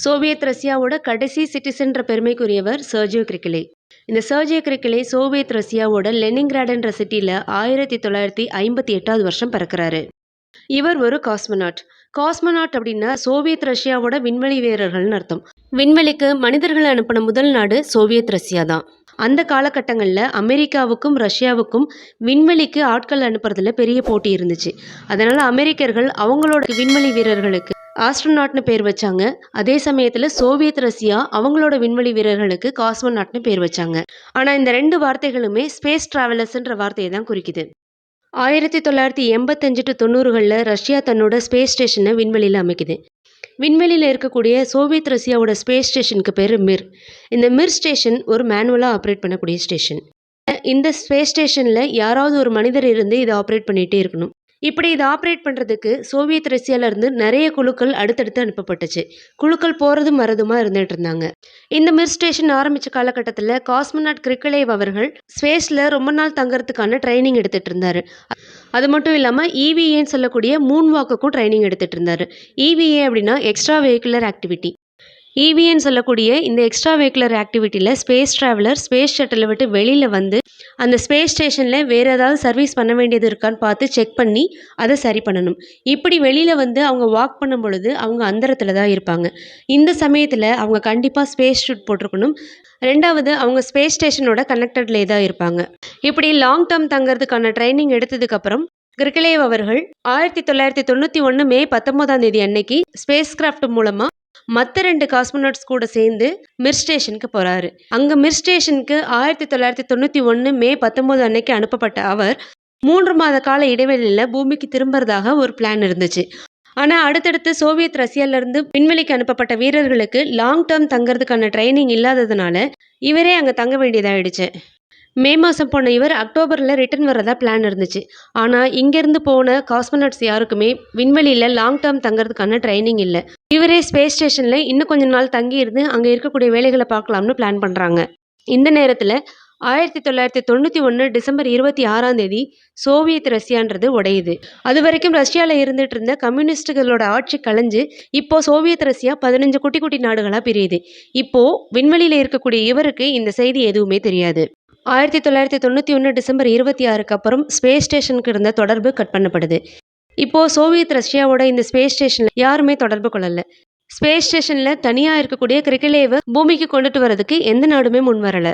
Soviet ரஷ்யாவோட கடைசி சிட்டிசன்ற பெருமைக்குரியவர் Sergio கிரிக்கிலே. இந்த சர்ஜியோ கிரிக்கிலே சோவியத் ரஷ்யாவோட லெனின்கிராட்ன்ற சிட்டியில் 1958 வருஷம் பிறக்கிறாரு. இவர் ஒரு காஸ்மோனாட். காஸ்மோனாட் அப்படின்னா சோவியத் ரஷ்யாவோட விண்வெளி வீரர்கள்னு அர்த்தம். விண்வெளிக்கு மனிதர்களை அனுப்பின முதல் நாடு சோவியத் ரஷ்யா தான். அந்த காலகட்டங்களில் அமெரிக்காவுக்கும் ரஷ்யாவுக்கும் விண்வெளிக்கு ஆட்கள் அனுப்புறதுல பெரிய போட்டி இருந்துச்சு. அதனால அமெரிக்கர்கள் அவங்களோட விண்வெளி வீரர்களுக்கு ஆஸ்ட்ரோநாட்னு பேர் வச்சாங்க. அதே சமயத்தில் சோவியத் ரஷ்யா அவங்களோட விண்வெளி வீரர்களுக்கு காஸ்மோநாட்னு பேர் வச்சாங்க. ஆனால் இந்த ரெண்டு வார்த்தைகளுமே ஸ்பேஸ் டிராவலர்ஸ்ன்ற வார்த்தையை தான் குறிக்குது. 1985 to 90களில் ரஷ்யா தன்னோட ஸ்பேஸ் ஸ்டேஷனை விண்வெளியில் அமைக்குது. விண்வெளியில் இருக்கக்கூடிய சோவியத் ரஷ்யாவோட ஸ்பேஸ் ஸ்டேஷனுக்கு பேர் மிர். இந்த மிர் ஸ்டேஷன் ஒரு மேனுவலாக ஆப்ரேட் பண்ணக்கூடிய ஸ்டேஷன். இந்த ஸ்பேஸ் ஸ்டேஷனில் யாராவது ஒரு மனிதர் இருந்து இதை ஆப்ரேட் பண்ணிகிட்டே இருக்கணும். இப்படி இதை ஆப்ரேட் பண்ணுறதுக்கு சோவியத் ரஷ்யாவிலேருந்து நிறைய குழுக்கள் அடுத்தடுத்து அனுப்பப்பட்டுச்சு. குழுக்கள் போகிறதும் வரதுமா இருந்துகிட்டு இருந்தாங்க. இந்த மிர் ஸ்டேஷன் ஆரம்பித்த காலகட்டத்தில் காஸ்மோனாட் கிரிக்கிலேவ் அவர்கள் ஸ்பேஸில் ரொம்ப நாள் தங்கறதுக்கான ட்ரைனிங் எடுத்துகிட்டு இருந்தார். அது மட்டும் இல்லாமல் EVAன்னு சொல்லக்கூடிய மூன் வாக்குக்கும் ட்ரைனிங் எடுத்துகிட்டு இருந்தார். EVA அப்படின்னா எக்ஸ்ட்ரா வெஹிகுலர் ஆக்டிவிட்டி. EVAன்னு சொல்லக்கூடிய இந்த எக்ஸ்ட்ரா வெஹிகுலர் ஆக்டிவிட்டியில் ஸ்பேஸ் ட்ராவலர் ஸ்பேஸ் ஷட்டிலை விட்டு வெளியில் வந்து அந்த ஸ்பேஸ் ஸ்டேஷனில் வேறு ஏதாவது சர்வீஸ் பண்ண வேண்டியது இருக்கான்னு பார்த்து செக் பண்ணி அதை சரி பண்ணணும். இப்படி வெளியில் வந்து அவங்க வாக் பண்ணும் பொழுது அவங்க அந்தரத்தில் தான் இருப்பாங்க. இந்த சமயத்தில் அவங்க கண்டிப்பாக ஸ்பேஸ் ஷூட் போட்டிருக்கணும். ரெண்டாவது அவங்க ஸ்பேஸ் ஸ்டேஷனோட கனெக்டட்லேயே தான் இருப்பாங்க. இப்படி லாங் டேர்ம் தங்கிறதுக்கான ட்ரைனிங் எடுத்ததுக்கப்புறம் கிரிக்கிலேவ் அவர்கள் 1991 மே 19 அன்னைக்கு ஸ்பேஸ் கிராஃப்ட் மூலமாக மற்ற 2 காஸ்மோனாட்ஸ் கூட சேர்ந்து மிர் ஸ்டேஷனுக்கு போகிறாரு. அங்கே மிர் ஸ்டேஷனுக்கு 1991 மே 19 அன்னைக்கு அனுப்பப்பட்ட அவர் 3 மாத கால இடைவெளியில் பூமிக்கு திரும்புறதாக ஒரு பிளான் இருந்துச்சு. ஆனால் அடுத்தடுத்து சோவியத் ரஷ்யாவிலேருந்து விண்வெளிக்கு அனுப்பப்பட்ட வீரர்களுக்கு லாங் டேர்ம் தங்கிறதுக்கான ட்ரைனிங் இல்லாததுனால இவரே அங்கே தங்க வேண்டியதாகிடுச்சு. மே மாதம் போன இவர் அக்டோபரில் ரிட்டர்ன் வரதா பிளான் இருந்துச்சு. ஆனால் இங்கேருந்து போன காஸ்மோனாட்ஸ் யாருக்குமே விண்வெளியில் லாங் டேர்ம் தங்கிறதுக்கான ட்ரைனிங் இல்லை. இவரே ஸ்பேஸ் ஸ்டேஷனில் இன்னும் கொஞ்ச நாள் தங்கி இருந்து அங்கே இருக்கக்கூடிய வேலைகளை பார்க்கலாம்னு பிளான் பண்ணுறாங்க. இந்த நேரத்தில் 1991 டிசம்பர் 26 சோவியத் ரஷ்யான்றது உடையுது. அது வரைக்கும் ரஷ்யாவில் இருந்துட்டு இருந்த கம்யூனிஸ்டுகளோட ஆட்சி கலைஞ்சு இப்போ சோவியத் ரஷ்யா 15 குட்டி குட்டி நாடுகளாக பிரியுது. இப்போ விண்வெளியில் இருக்கக்கூடிய இவருக்கு இந்த செய்தி எதுவுமே தெரியாது. 1991 டிசம்பர் 26க்கு அப்புறம் ஸ்பேஸ் ஸ்டேஷனுக்கு இருந்த தொடர்பு கட் பண்ணப்படுது. இப்போது சோவியத் ரஷ்யாவோட இந்த ஸ்பேஸ் ஸ்டேஷனில் யாருமே தொடர்பு கொள்ளலை. ஸ்பேஸ் ஸ்டேஷனில் தனியாக இருக்கக்கூடிய கிரிக்கிலேவை பூமிக்கு கொண்டுட்டு வரதுக்கு எந்த நாடுமே முன் வரலை.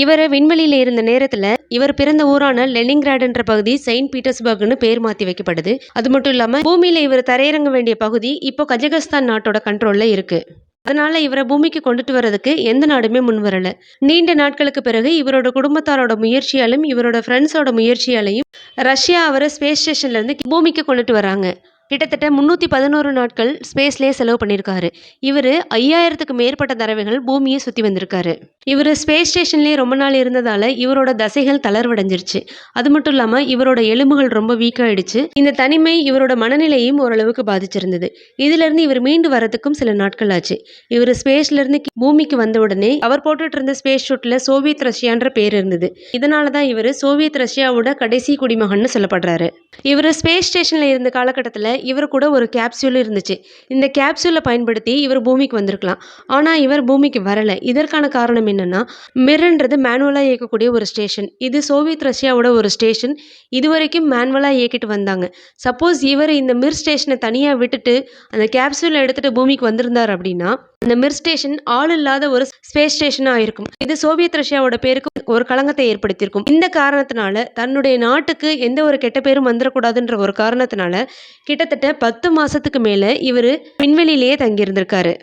இவர் விண்வெளியில் இருந்த நேரத்தில் இவர் பிறந்த ஊரான லெனின்கிராட்ன்ற பகுதி செயின்ட் பீட்டர்ஸ்பர்க்னு பேர் மாற்றி வைக்கப்படுது. அது மட்டும் இல்லாமல் பூமியில் இவர் தரையிறங்க வேண்டிய பகுதி இப்போ கஜகஸ்தான் நாட்டோட கண்ட்ரோலில் இருக்குது. அதனால இவரை பூமிக்கு கொண்டுட்டு வரதுக்கு எந்த நாடுமே முன் வரல. நீண்ட நாட்களுக்கு பிறகு இவரோட குடும்பத்தாரோட முயற்சியாலும் இவரோட ஃப்ரெண்ட்ஸோட முயற்சியாலையும் ரஷ்யா அவரை ஸ்பேஸ் ஸ்டேஷன்ல இருந்து பூமிக்கு கொண்டுட்டு வராங்க. கிட்டத்தட்ட 311 நாட்கள் ஸ்பேஸ்லேயே செலவு பண்ணியிருக்காரு. இவர் 5000க்கு மேற்பட்ட தடவைகள் பூமியை சுற்றி வந்திருக்காரு. இவர் ஸ்பேஸ் ஸ்டேஷன்லேயே ரொம்ப நாள் இருந்ததால் இவரோட தசைகள் தளர்வடைஞ்சிருச்சு. அது மட்டும் இல்லாமல் இவரோட எலும்புகள் ரொம்ப வீக்காயிடுச்சு. இந்த தனிமை இவரோட மனநிலையும் ஓரளவுக்கு பாதிச்சிருந்தது. இதிலிருந்து இவர் மீண்டு வரதுக்கும் சில நாட்கள் ஆச்சு. இவர் ஸ்பேஸ்லேருந்து பூமிக்கு வந்த உடனே அவர் போட்டுட்டு இருந்த ஸ்பேஸ் ஷூட்டில் சோவியத் ரஷ்யான்ற பேர் இருந்தது. இதனால தான் இவர் சோவியத் ரஷ்யாவோட கடைசி குடிமகன்னு சொல்லப்படுறாரு. இவர் ஸ்பேஸ் ஸ்டேஷனில் இருந்த காலகட்டத்தில் இவர் கூட ஒரு கேப்சூல் இருந்துச்சு. இந்த கேப்சூலை பயன்படுத்தி இவர் பூமிக்கு வந்திருக்கலாம். ஆனால் இவர் பூமிக்கு வரலை. இதற்கான காரணம் என்னன்னா, மிர்ன்றது மேனுவலாக இயக்கக்கூடிய ஒரு ஸ்டேஷன். இது சோவியத் ரஷ்யாவோட ஒரு ஸ்டேஷன். இதுவரைக்கும் மேனுவலாக இயக்கிட்டு வந்தாங்க. சப்போஸ் இவர் இந்த மிர் ஸ்டேஷனை தனியாக விட்டுட்டு அந்த கேப்சூலை எடுத்துகிட்டு பூமிக்கு வந்திருந்தார் அப்படின்னா அந்த மிர் ஸ்டேஷன் ஆள் இல்லாத ஒரு ஸ்பேஸ் ஸ்டேஷனாக இருக்கும். இது சோவியத் ரஷ்யாவோட பேருக்கு ஒரு களங்கத்தை ஏற்படுத்தியிருக்கும். இந்த காரணத்தினால தன்னுடைய நாட்டுக்கு எந்த ஒரு கெட்ட பேரும் வந்துடக்கூடாதுன்ற ஒரு காரணத்தினால கிட்டத்தட்ட 10 மாசத்துக்கு மேல இவர் விண்வெளியிலேயே தங்கியிருந்திருக்காரு.